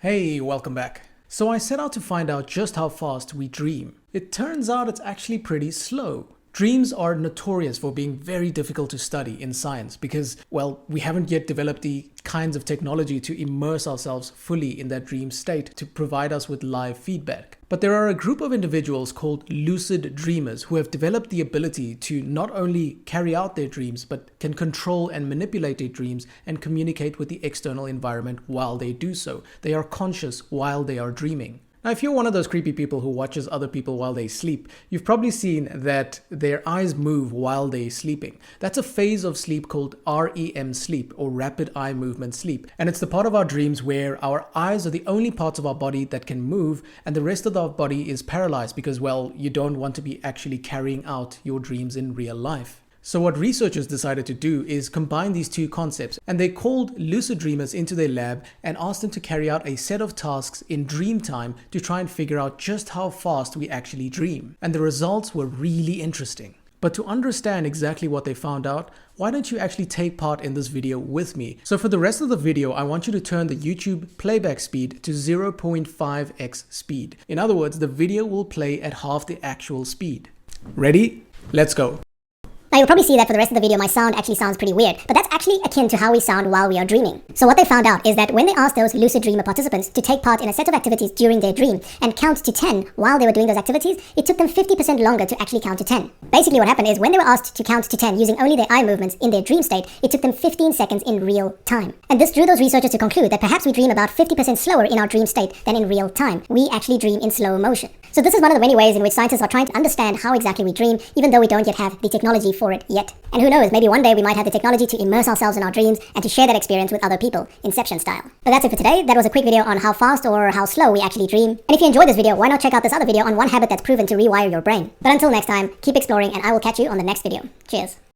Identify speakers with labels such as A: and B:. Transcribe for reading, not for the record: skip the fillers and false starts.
A: Hey, welcome back. So I set out to find out just how fast we dream. It turns out it's actually pretty slow. Dreams are notorious for being very difficult to study in science because, well, we haven't yet developed the kinds of technology to immerse ourselves fully in that dream state to provide us with live feedback. But there are a group of individuals called lucid dreamers who have developed the ability to not only carry out their dreams, but can control and manipulate their dreams and communicate with the external environment while they do so. They are conscious while they are dreaming. Now, if you're one of those creepy people who watches other people while they sleep, you've probably seen that their eyes move while they're sleeping. That's a phase of sleep called REM sleep, or rapid eye movement sleep. And it's the part of our dreams where our eyes are the only parts of our body that can move and the rest of our body is paralyzed because, well, you don't want to be actually carrying out your dreams in real life. So what researchers decided to do is combine these two concepts, and they called lucid dreamers into their lab and asked them to carry out a set of tasks in dream time to try and figure out just how fast we actually dream. And the results were really interesting. But to understand exactly what they found out, why don't you actually take part in this video with me? So for the rest of the video, I want you to turn the YouTube playback speed to 0.5x speed. In other words, the video will play at half the actual speed. Ready? Let's go.
B: Now you'll probably see that for the rest of the video my sound actually sounds pretty weird, but that's actually akin to how we sound while we are dreaming. So what they found out is that when they asked those lucid dreamer participants to take part in a set of activities during their dream and count to 10 while they were doing those activities, it took them 50% longer to actually count to 10. Basically what happened is when they were asked to count to 10 using only their eye movements in their dream state, it took them 15 seconds in real time. And this drew those researchers to conclude that perhaps we dream about 50% slower in our dream state than in real time. We actually dream in slow motion. So this is one of the many ways in which scientists are trying to understand how exactly we dream, even though we don't yet have the technology for it yet. And who knows, maybe one day we might have the technology to immerse ourselves in our dreams and to share that experience with other people, Inception style. But that's it for today. That was a quick video on how fast or how slow we actually dream. And if you enjoyed this video, why not check out this other video on one habit that's proven to rewire your brain. But until next time, keep exploring and I will catch you on the next video. Cheers.